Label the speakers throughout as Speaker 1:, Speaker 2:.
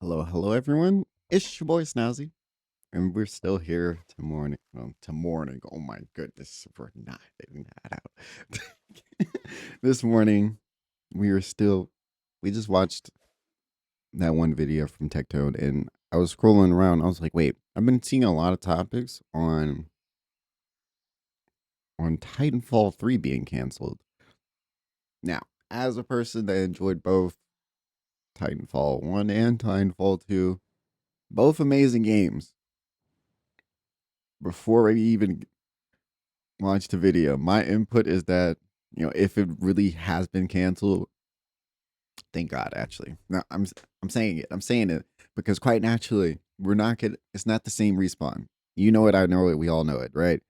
Speaker 1: Hello, hello, everyone. It's your boy Snazzy, and we're still here to morning. Well, to morning. Oh my goodness, we're not letting that out. This morning, we are still. We just watched that one video from Tectone, and I was scrolling around. I was like, wait, I've been seeing a lot of topics on Titanfall 3 being canceled. Now, as a person that enjoyed both Titanfall 1 and Titanfall 2, both amazing games. Before I even watched the video, my input is that, if it really has been canceled, thank God. Actually, no, I'm saying it. I'm saying it because quite naturally, we're not gonna. It's not the same respawn. You know it. I know it. We all know it, right?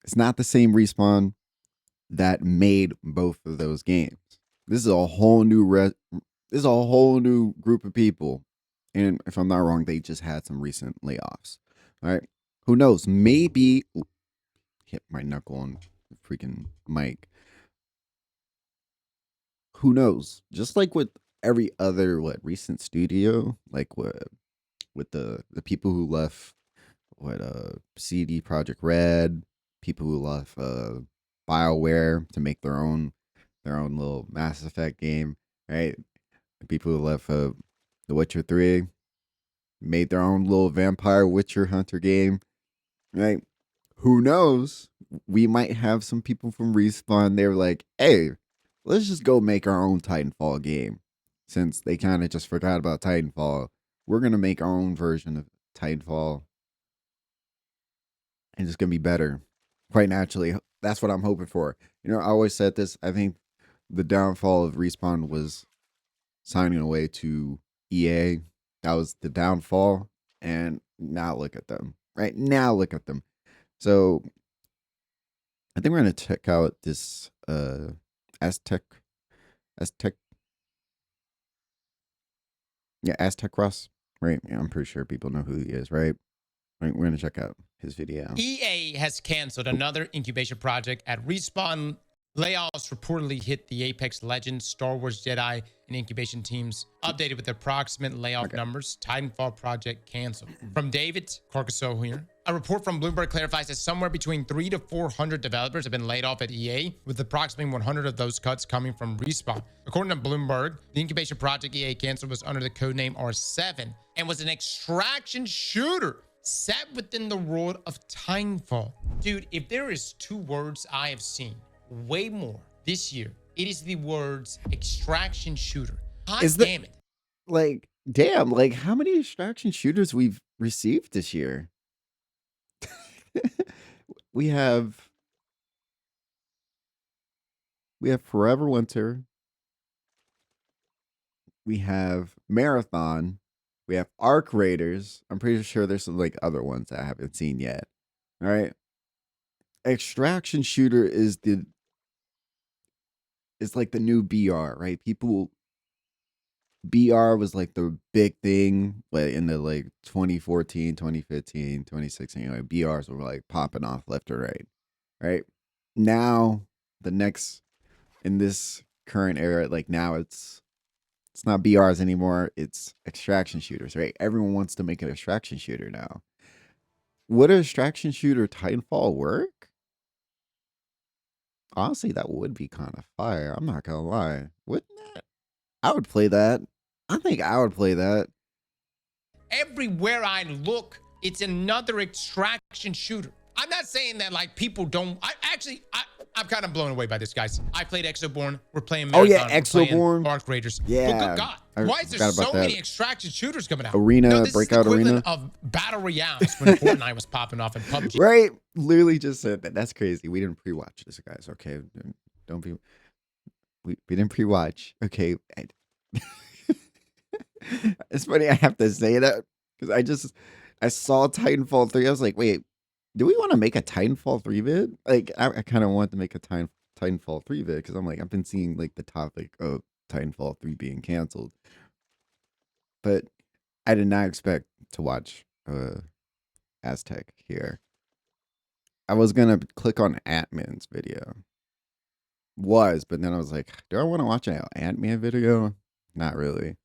Speaker 1: It's not the same respawn that made both of those games. This is a whole new This is a whole new group of people, and if I'm not wrong, they just had some recent layoffs. All right, who knows? Maybe hit my knuckle on the freaking mic. Who knows? Just like with every other recent studio, like with the people who left CD Project Red, people who left BioWare to make their own little Mass Effect game, right? The people who left The Witcher 3 made their own little vampire Witcher Hunter game, right? Who knows? We might have some people from Respawn. They're like, hey, let's just go make our own Titanfall game. Since they kind of just forgot about Titanfall, we're going to make our own version of Titanfall, and it's going to be better. Quite naturally. That's what I'm hoping for. I always said this. I think the downfall of Respawn was signing away to EA. That was the downfall. And now look at them. Right now, look at them. So I think we're gonna check out this Aztec Aztec Aztec Ross. Right? Yeah, I'm pretty sure people know who he is, right? Right, we're gonna check out his video.
Speaker 2: EA has canceled another incubation project at Respawn. Layoffs reportedly hit the Apex Legends, Star Wars Jedi, and incubation teams. Updated with approximate layoff numbers. Titanfall project canceled. From David Carcassonne here. A report from Bloomberg clarifies that somewhere between 300 to 400 developers have been laid off at EA, with approximately 100 of those cuts coming from Respawn. According to Bloomberg, the incubation project EA canceled was under the codename R7 and was an extraction shooter set within the world of Titanfall. Dude, if there is two words I have seen way more this year, it is the words extraction shooter. Damn it.
Speaker 1: Like, damn, like how many extraction shooters we've received this year? we have Forever Winter. We have Marathon. We have Arc Raiders. I'm pretty sure there's some other ones that I haven't seen yet. All right. Extraction shooter is like the new BR, right? BR was like the big thing in the 2014, 2015, 2016. BRs were like popping off left or right. Right? Now the next in this current era, now it's not BRs anymore. It's extraction shooters, right? Everyone wants to make an extraction shooter now. Would an extraction shooter Titanfall work? Honestly, that would be kind of fire. I'm not gonna lie. Wouldn't it? I would play that. I think I would play that.
Speaker 2: Everywhere I look, it's another extraction shooter. I'm not saying that people don't. I'm kind of blown away by this, guys. I played Exoborn. We're playing Marathon.
Speaker 1: Oh yeah, Exoborn.
Speaker 2: Arc Raiders.
Speaker 1: Yeah.
Speaker 2: But good God, why is there so many extraction shooters coming out?
Speaker 1: Arena,
Speaker 2: this
Speaker 1: Breakout
Speaker 2: is the
Speaker 1: Arena
Speaker 2: of battle royales when Fortnite was popping off in PUBG.
Speaker 1: Right? Literally just said that. That's crazy. We didn't pre-watch this, guys. Okay, don't be. We didn't pre-watch. Okay. It's funny I have to say that because I saw Titanfall 3. I was like, wait, do we want to make a Titanfall 3 vid? I kind of want to make a Titanfall 3 vid because I'm like, I've been seeing the topic of Titanfall 3 being canceled. But I did not expect to watch Aztec here. I was gonna click on Ant-Man's video. But then I was like, do I want to watch an Ant-Man video? Not really.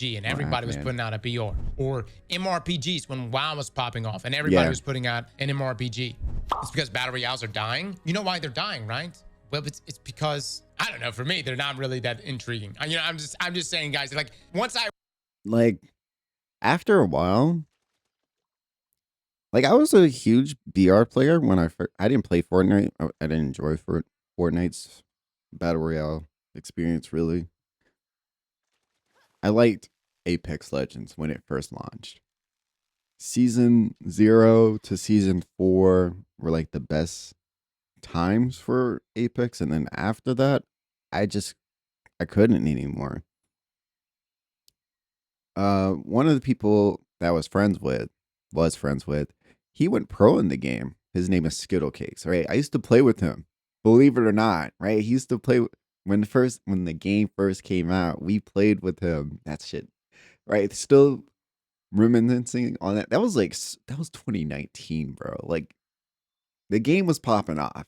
Speaker 2: and
Speaker 1: What
Speaker 2: everybody was
Speaker 1: happened?
Speaker 2: putting out a BR, or MRPGs when WoW was popping off and everybody
Speaker 1: Yeah.
Speaker 2: was putting out an MRPG. It's because battle royales are dying. You know why they're dying, right? Well, it's because I don't know. For me, they're not really that intriguing. I'm just saying, guys. Like once I
Speaker 1: Like after a while, like I was a huge BR player when I didn't play Fortnite. I didn't enjoy Fortnite's battle royale experience really. I liked Apex Legends when it first launched. Season 0 to season 4 were like the best times for Apex, and then after that, I just I couldn't anymore. One of the people that was friends with, he went pro in the game. His name is Skittlecakes, right? I used to play with him. Believe it or not, right? He used to play when the game first came out. We played with him. That shit, right? Still reminiscing on that. That was 2019, bro. Like the game was popping off.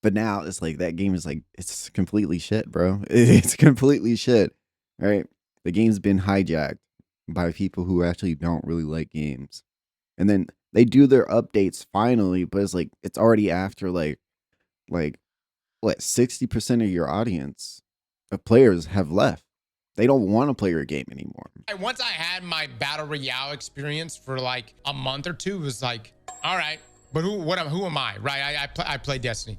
Speaker 1: But now it's like that game is like it's completely shit, bro. It's completely shit. Right? The game's been hijacked by people who actually don't really like games. And then they do their updates finally, but it's like it's already after like what 60% of your audience of players have left. They don't want to play your game anymore.
Speaker 2: once I had my battle royale experience for like a month or two, it was like, all right, but who am I, right? I play Destiny.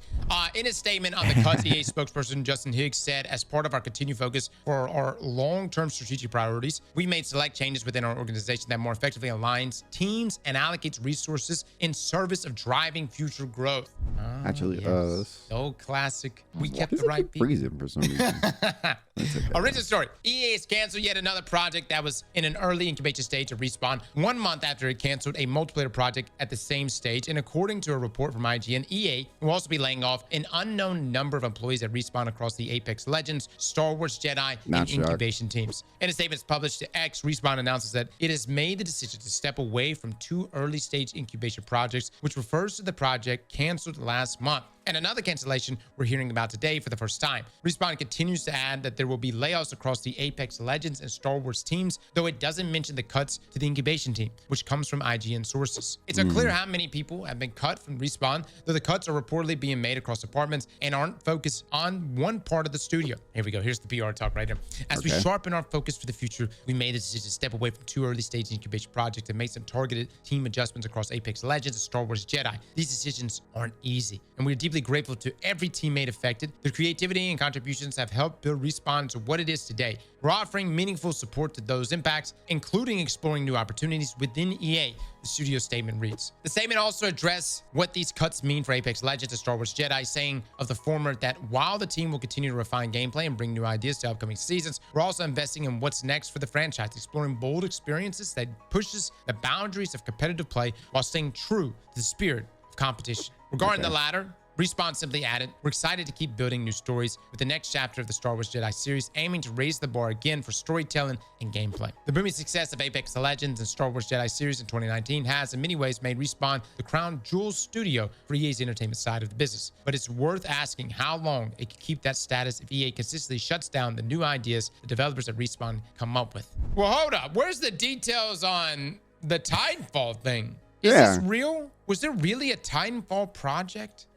Speaker 2: In a statement on the cuts, EA spokesperson Justin Higgs said, as part of our continued focus for our long-term strategic priorities, we made select changes within our organization that more effectively aligns teams and allocates resources in service of driving future growth. Oh,
Speaker 1: Actually,
Speaker 2: yes. So classic. We
Speaker 1: why
Speaker 2: kept
Speaker 1: does
Speaker 2: the
Speaker 1: it
Speaker 2: right
Speaker 1: keep
Speaker 2: people.
Speaker 1: freezing for some reason? That's okay.
Speaker 2: Original story. EA has canceled yet another project that was in an early incubation stage of Respawn 1 month after it canceled a multiplayer project at the same stage. And according to a report from IGN, EA will also be laying off an unknown number of employees at Respawn across the Apex Legends, Star Wars Jedi,
Speaker 1: Not
Speaker 2: and
Speaker 1: shocked.
Speaker 2: incubation teams. In a statement published to X, Respawn announces that it has made the decision to step away from 2 early stage incubation projects, which refers to the project canceled last month. And another cancellation we're hearing about today for the first time. Respawn continues to add that there will be layoffs across the Apex Legends and Star Wars teams, though it doesn't mention the cuts to the incubation team, which comes from IGN sources. It's unclear how many people have been cut from Respawn, though the cuts are reportedly being made across departments and aren't focused on one part of the studio. Here we go. Here's the PR talk right here. As we
Speaker 1: Okay.
Speaker 2: sharpen our focus for the future, we made the decision to step away from 2 early stage incubation projects and make some targeted team adjustments across Apex Legends and Star Wars Jedi. These decisions aren't easy, and we're deeply grateful to every teammate affected. Their creativity and contributions have helped build Respawn to what it is today. We're offering meaningful support to those impacts, including exploring new opportunities within EA, the studio statement reads. The statement also addressed what these cuts mean for Apex Legends and Star Wars Jedi, saying of the former that while the team will continue to refine gameplay and bring new ideas to upcoming seasons, we're also investing in what's next for the franchise, exploring bold experiences that pushes the boundaries of competitive play while staying true to the spirit of competition. Regarding the latter, Respawn simply added, we're excited to keep building new stories with the next chapter of the Star Wars Jedi series, aiming to raise the bar again for storytelling and gameplay. The booming success of Apex Legends and Star Wars Jedi series in 2019 has in many ways made Respawn the crown jewel studio for EA's entertainment side of the business. But it's worth asking how long it could keep that status if EA consistently shuts down the new ideas the developers at Respawn come up with. Well, hold up. Where's the details on the Titanfall thing? Is
Speaker 1: Yeah.
Speaker 2: this real? Was there really a Titanfall project?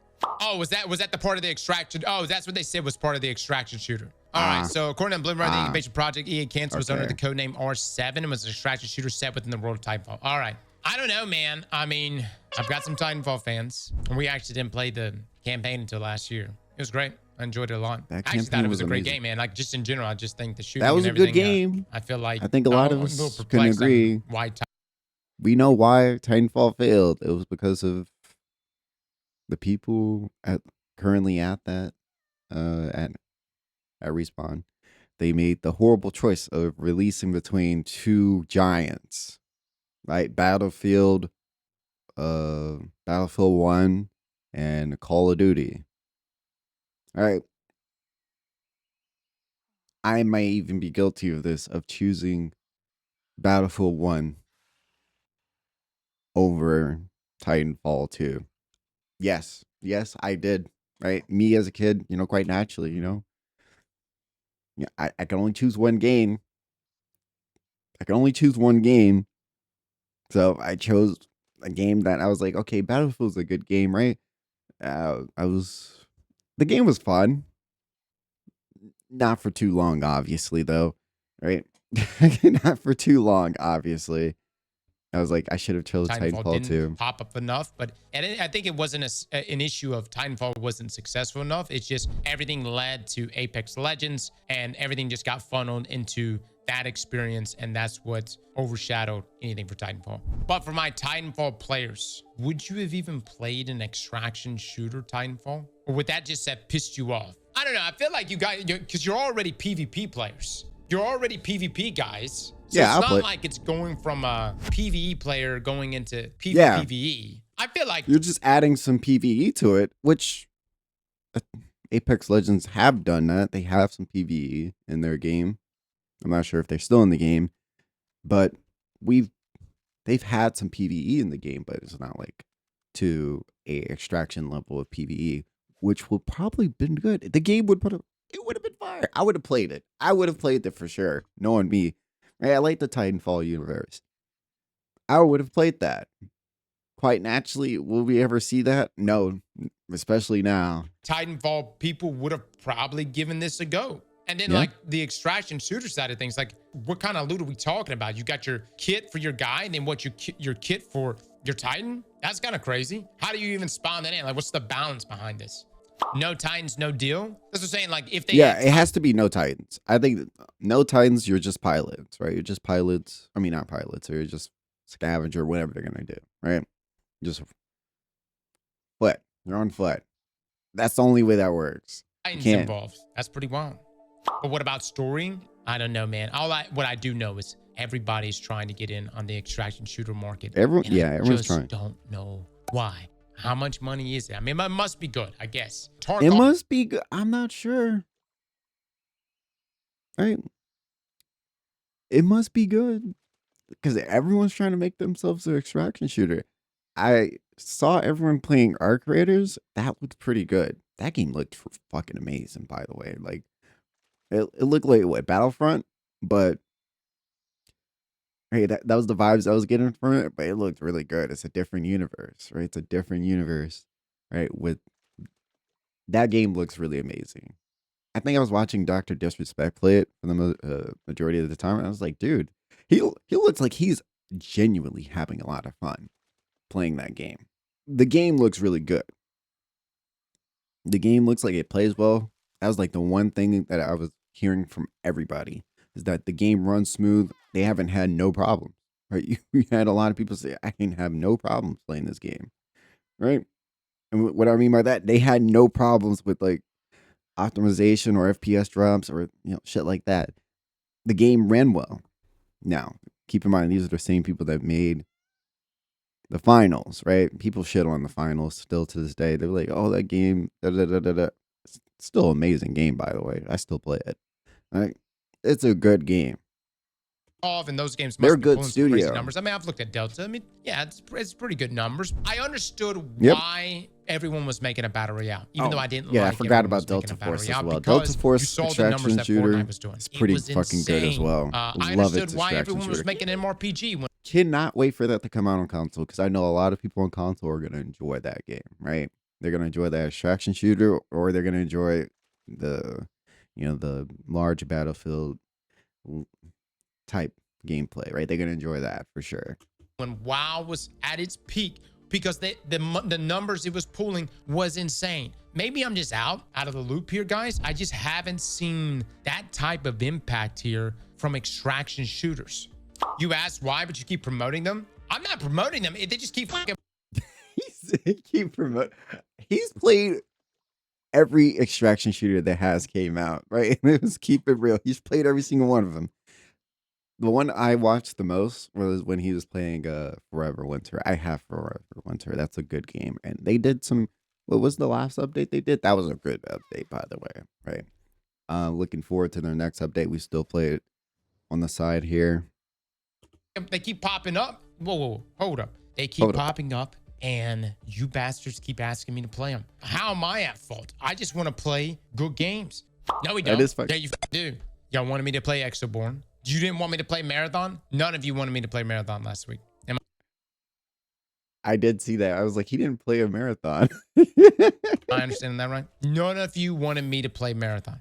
Speaker 2: Oh, was that the part of the extraction? Oh, that's what they said was part of the extraction shooter. All right. So according to Bloomberg, the incubation project EA canceled was under the codename R7 and was an extraction shooter set within the world of Titanfall. All right. I don't know, man. I mean, I've got some Titanfall fans, and we actually didn't play the campaign until last year. It was great. I enjoyed it a lot.
Speaker 1: That
Speaker 2: I actually thought
Speaker 1: campaign
Speaker 2: it
Speaker 1: was
Speaker 2: was a great
Speaker 1: amazing.
Speaker 2: game, man. Like just in general, I just think the shooting
Speaker 1: That was
Speaker 2: and
Speaker 1: a good
Speaker 2: everything.
Speaker 1: game.
Speaker 2: I feel like
Speaker 1: I think a lot of
Speaker 2: I'm a
Speaker 1: us
Speaker 2: little
Speaker 1: can
Speaker 2: perplexed on
Speaker 1: agree.
Speaker 2: why
Speaker 1: We know why Titanfall failed. It was because of the people currently at that at Respawn. They made the horrible choice of releasing between 2 giants, right? Battlefield 1 and Call of Duty. All right. I might even be guilty of this, of choosing Battlefield 1 over Titanfall 2. Yes, I did. Right? Me as a kid, quite naturally, Yeah, I can only choose one game. I can only choose one game. So I chose a game that I was like, okay, Battlefield's a good game, right? The game was fun. Not for too long, obviously, though, right? Not for too long, obviously. I was like, I should have chose
Speaker 2: Titanfall
Speaker 1: Titanfall
Speaker 2: didn't
Speaker 1: too.
Speaker 2: pop up enough, but I think it wasn't an issue of Titanfall wasn't successful enough. It's just everything led to Apex Legends, and everything just got funneled into that experience, and that's what overshadowed anything for Titanfall. But for my Titanfall players, would you have even played an extraction shooter Titanfall, or would that just have pissed you off? I don't know. I feel like you guys, because you're already PvP players. You're already PvP guys. So
Speaker 1: Yeah,
Speaker 2: it's
Speaker 1: I'll
Speaker 2: not
Speaker 1: play.
Speaker 2: like it's going from a PvE player going into
Speaker 1: Yeah.
Speaker 2: PvE. I feel like
Speaker 1: You're just adding some PvE to it, which Apex Legends have done that. They have some PvE in their game. I'm not sure if they're still in the game, but they've had some PvE in the game, but it's not like to a extraction level of PvE, which would probably been good. The game would it would have been fire. I would have played it. I would have played it for sure. Knowing me, right? I like the Titanfall universe. I would have played that. Quite naturally, will we ever see that? No, especially now.
Speaker 2: Titanfall people would have probably given this a go. And then
Speaker 1: Yeah.
Speaker 2: like the extraction shooter side of things, like what kind of loot are we talking about? You got your kit for your guy, and then what your kit for your Titan? That's kind of crazy. How do you even spawn that in? Like, what's the balance behind this? No Titans, no deal. That's what I'm saying. Like, if they
Speaker 1: Yeah, it has to be no Titans. I think no Titans, you're just pilots, right? You're just pilots. I mean, not pilots, or you're just scavenger, whatever they're gonna do, right? Just foot. You're on foot. That's the only way that works. You
Speaker 2: Titans
Speaker 1: can't.
Speaker 2: involved, that's pretty wild. But what about story? I don't know, man. What I do know is everybody's trying to get in on the extraction shooter market.
Speaker 1: Everyone,
Speaker 2: and
Speaker 1: yeah,
Speaker 2: I
Speaker 1: everyone's
Speaker 2: just
Speaker 1: trying.
Speaker 2: don't know why. How much money is it? I mean, it must be good, I guess.
Speaker 1: It
Speaker 2: Tarkov,
Speaker 1: must be good. I'm not sure. Right? It must be good because everyone's trying to make themselves an extraction shooter. I saw everyone playing Arc Raiders. That looked pretty good. That game looked fucking amazing, by the way. Like it looked like what Battlefront, but hey, that was the vibes I was getting from it. But it looked really good. It's a different universe, right? It's a different universe, right? With that game looks really amazing. I think I was watching Dr. Disrespect play it for the majority of the time. And I was like, dude, he looks like he's genuinely having a lot of fun playing that game. The game looks really good. The game looks like it plays well. That was like the one thing that I was hearing from everybody is that the game runs smooth. They haven't had no problems, right? You had a lot of people say, I can have no problems playing this game, right? And what I mean by that, they had no problems with like optimization or FPS drops or shit like that. The game ran well. Now, keep in mind these are the same people that made the finals, right? People shit on the finals still to this day. They're like, "Oh, that game, da da da da da." It's still an amazing game, by the way. I still play it. Right? It's a good game.
Speaker 2: off, and those games
Speaker 1: They're a
Speaker 2: must be
Speaker 1: good
Speaker 2: pulling some crazy
Speaker 1: studio.
Speaker 2: numbers. I mean, I've looked at Delta. I mean, yeah, it's pretty good numbers. I understood
Speaker 1: Yep.
Speaker 2: why everyone was making a battle royale, even though I didn't
Speaker 1: Yeah,
Speaker 2: like
Speaker 1: I forgot
Speaker 2: everyone
Speaker 1: about
Speaker 2: was making
Speaker 1: Delta
Speaker 2: a battle
Speaker 1: Force as
Speaker 2: royale
Speaker 1: well.
Speaker 2: because
Speaker 1: Delta Force
Speaker 2: you saw the numbers
Speaker 1: extraction
Speaker 2: that
Speaker 1: shooter
Speaker 2: Fortnite was doing.
Speaker 1: is
Speaker 2: It
Speaker 1: pretty
Speaker 2: was
Speaker 1: fucking good as
Speaker 2: insane.
Speaker 1: well.
Speaker 2: I
Speaker 1: Love
Speaker 2: understood
Speaker 1: its
Speaker 2: why
Speaker 1: extraction
Speaker 2: everyone was
Speaker 1: shooter.
Speaker 2: making an MRPG when
Speaker 1: Cannot wait for that to come out on console because I know a lot of people on console are gonna enjoy that game, right? They're gonna enjoy that extraction shooter, or they're gonna enjoy the, the large battlefield type gameplay, right? They're gonna enjoy that for sure.
Speaker 2: when WoW was at its peak because the numbers it was pulling was insane. Maybe I'm just out of the loop here, guys. I just haven't seen that type of impact here from extraction shooters. You asked why, but you keep promoting them. I'm not promoting them. They just keep fucking.
Speaker 1: He's played every extraction shooter that has came out, right? Let's keep it real. He's played every single one of them. The one I watched the most was when he was playing Forever Winter. I have Forever Winter. That's a good game. And they did some, what was the last update they did? That was a good update, by the way, right? Looking forward to their next update. We still play it on the side here.
Speaker 2: They keep popping up. Whoa, hold up. They keep
Speaker 1: Hold up.
Speaker 2: popping up, and you bastards keep asking me to play them. How am I at fault? I just want to play good games. No, we don't.
Speaker 1: That is fine.
Speaker 2: Yeah, you do. Y'all wanted me to play Exoborn. You didn't want me to play Marathon. None of you wanted me to play Marathon last week.
Speaker 1: I did see that. I was like, he didn't play a marathon.
Speaker 2: I understand that right? None of you wanted me to play Marathon.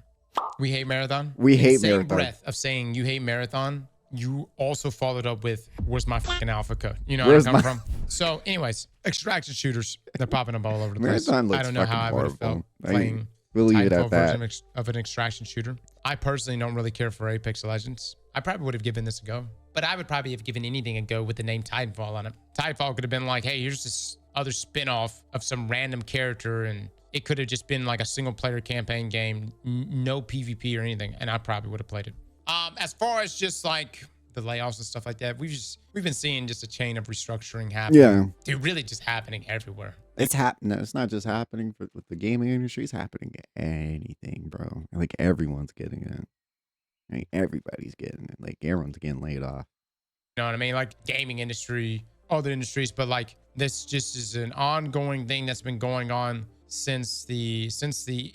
Speaker 2: We hate Marathon.
Speaker 1: We
Speaker 2: In
Speaker 1: hate
Speaker 2: the same
Speaker 1: Marathon.
Speaker 2: breath of saying you hate Marathon, you also followed up with, where's my fucking alpha code? You know where I'm coming from? So anyways, extraction shooters, they're popping up all over the place.
Speaker 1: Marathon looks
Speaker 2: I don't know how I
Speaker 1: fucking
Speaker 2: would have felt
Speaker 1: horrible.
Speaker 2: playing
Speaker 1: We'll leave it
Speaker 2: Titanfall
Speaker 1: at that.
Speaker 2: version of an extraction shooter. I personally don't really care for Apex Legends. I probably would have given this a go, but I would probably have given anything a go with the name Titanfall on it. Titanfall could have been like, hey, here's this other spin-off of some random character, and it could have just been like a single player campaign game, no PvP or anything, and I probably would have played it. As far as just like the layoffs and stuff like that, we've been seeing just a chain of restructuring happening.
Speaker 1: Yeah.
Speaker 2: Dude, really just happening everywhere.
Speaker 1: It's happening. It's not just happening with the gaming industry. It's happening anything, bro. Like everyone's getting it. Like everybody's getting it. Like everyone's getting laid off.
Speaker 2: You know what I mean? Like gaming industry, other industries, but like this just is an ongoing thing that's been going on since the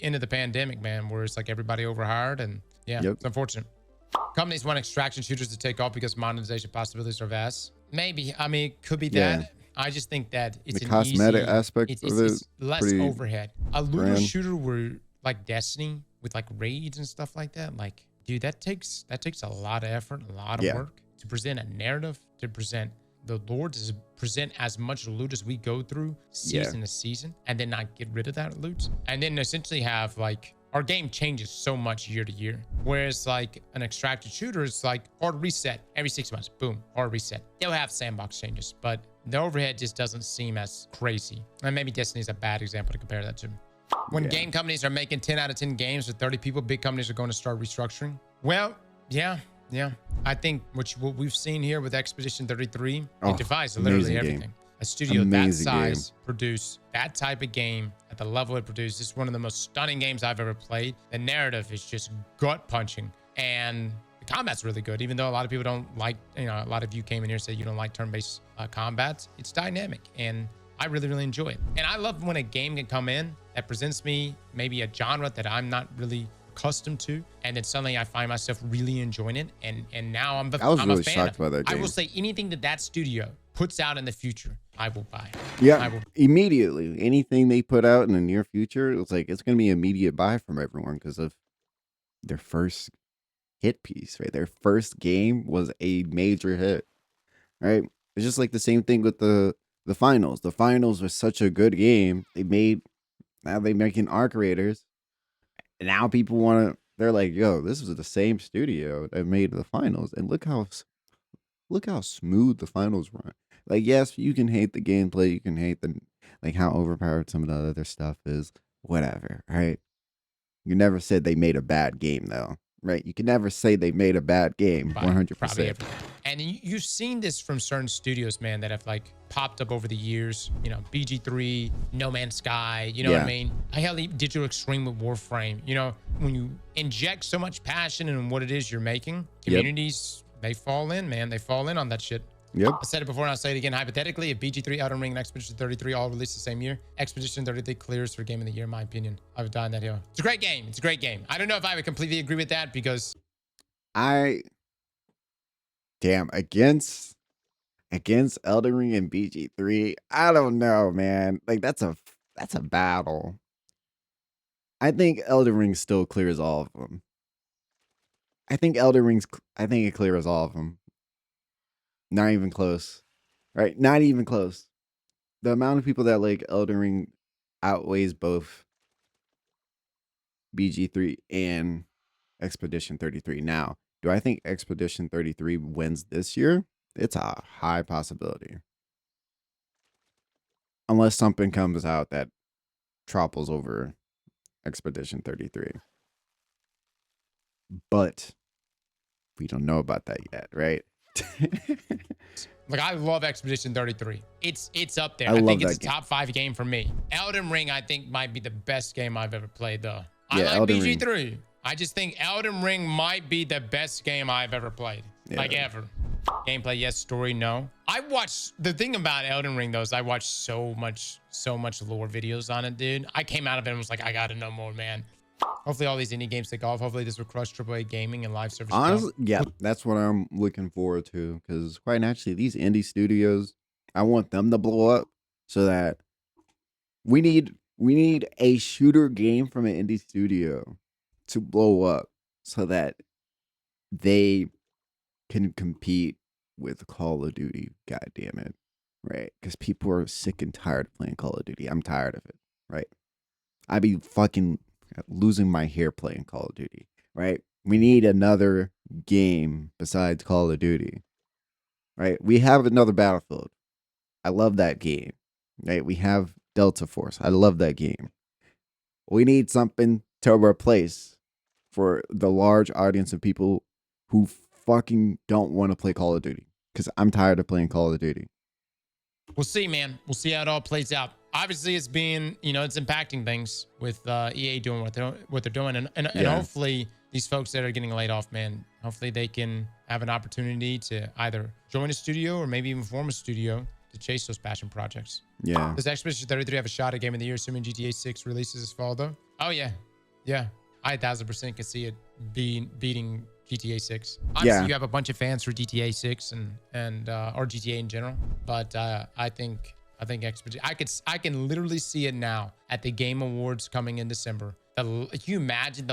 Speaker 2: end of the pandemic, man, where it's like everybody overhired, and yeah, It's unfortunate. Companies want extraction shooters to take off because monetization possibilities are vast. Maybe. I mean, it could be that.
Speaker 1: Yeah.
Speaker 2: I just think that it's
Speaker 1: The
Speaker 2: an
Speaker 1: cosmetic
Speaker 2: easy,
Speaker 1: aspect
Speaker 2: it's
Speaker 1: of it,
Speaker 2: less
Speaker 1: pretty
Speaker 2: overhead. A looter
Speaker 1: grand.
Speaker 2: shooter where like Destiny with like raids and stuff like that, like, dude, that takes a lot of effort, a lot of work to present a narrative, to present the lore, to present as much loot as we go through season to season, and then not get rid of that loot, and then essentially have like, our game changes so much year to year. Whereas like an extracted shooter is like hard reset every 6 months. Boom, hard reset. They'll have sandbox changes, but the overhead just doesn't seem as crazy. And maybe Destiny's a bad example to compare that to. When game companies are making 10 out of 10 games with 30 people, big companies are going to start restructuring. Well, yeah. I think what we've seen here with Expedition 33, it defies literally everything.
Speaker 1: Game.
Speaker 2: A studio
Speaker 1: Amazing
Speaker 2: that size produce that type of game at the level it produced. This is one of the most stunning games I've ever played. The narrative is just gut punching, and the combat's really good. Even though a lot of people don't like, a lot of you came in here and said you don't like turn-based combat. It's dynamic, and I really, really enjoy it. And I love when a game can come in that presents me maybe a genre that I'm not really accustomed to, and then suddenly I find myself really enjoying it, and now I'm
Speaker 1: really
Speaker 2: a fan
Speaker 1: shocked
Speaker 2: of
Speaker 1: by
Speaker 2: it.
Speaker 1: that
Speaker 2: I
Speaker 1: game.
Speaker 2: will say anything that studio puts out in the future, I will buy.
Speaker 1: Yeah, immediately. Anything they put out in the near future, it's like it's gonna be an immediate buy from everyone because of their first hit piece, right? Their first game was a major hit, right? It's just like the same thing with the finals. The finals was such a good game. Now they making Arc Raiders. And now people want to. They're like, yo, this is the same studio that made the finals, and look how smooth the finals run. Like, yes, you can hate the gameplay, you can hate like how overpowered some of the other stuff is, whatever, right? You never said they made a bad game though, right? You can never say they made a bad game, 100%.
Speaker 2: And you've seen this from certain studios, man, that have like popped up over the years. BG3, No Man's Sky. You know what I mean? I hell, Digital Extreme with Warframe. When you inject so much passion in what it is you're making, communities they fall in, man. They fall in on that shit.
Speaker 1: Yep.
Speaker 2: I said it before and I'll say it again. Hypothetically, if BG3, Elden Ring, and Expedition 33 all released the same year, Expedition 33 clears for Game of the Year, in my opinion. I would die on that hill. It's a great game. It's a great game. I don't know if I would completely agree with that because
Speaker 1: against Elden Ring and BG3, I don't know, man. Like that's a battle. I think Elden Ring still clears all of them. I think it clears all of them. Not even close. Right? Not even close. The amount of people that like Elden Ring outweighs both BG3 and Expedition 33. Now, do I think Expedition 33 wins this year? It's a high possibility. Unless something comes out that topples over Expedition 33. But we don't know about that yet, right?
Speaker 2: Like, I love Expedition 33. It's up there.
Speaker 1: I
Speaker 2: think
Speaker 1: love
Speaker 2: it's a
Speaker 1: that game.
Speaker 2: top 5 game for me. Elden Ring, I think, might be the best game I've ever played, though. I like
Speaker 1: Elden
Speaker 2: BG3.
Speaker 1: Ring.
Speaker 2: I just think Elden Ring might be the best game I've ever played. Like, ever. Gameplay, yes. Story, no. The thing about Elden Ring, though, is I watched so much lore videos on it, dude. I came out of it and was like, I gotta know more, man. Hopefully all these indie games take off. Hopefully this will crush AAA gaming and live service.
Speaker 1: Honestly, yeah, that's what I'm looking forward to. Because quite naturally, these indie studios, I want them to blow up so that we need a shooter game from an indie studio to blow up so that they can compete with Call of Duty. God damn it, right? Because people are sick and tired of playing Call of Duty. I'm tired of it, right? I'd be fucking losing my hair playing Call of Duty, right? We need another game besides Call of Duty, right? We have another Battlefield. I love that game, right? We have Delta Force. I love that game. We need something to replace for the large audience of people who fucking don't want to play Call of Duty because I'm tired of playing Call of Duty.
Speaker 2: We'll see, man. We'll see how it all plays out. Obviously, it's being, it's impacting things with EA doing what they're doing, and
Speaker 1: Yeah.
Speaker 2: hopefully these folks that are getting laid off, man, hopefully they can have an opportunity to either join a studio or maybe even form a studio to chase those passion projects.
Speaker 1: Yeah.
Speaker 2: Does Expedition 33 have a shot at Game of the Year, assuming GTA 6 releases this fall, though? Oh, yeah. Yeah. I 1000% can see it beating GTA 6. Honestly,
Speaker 1: Yeah.
Speaker 2: you have a bunch of fans for GTA 6 and or GTA in general, but I think Expedition. I can literally see it now at the Game Awards coming in December. Can you imagine the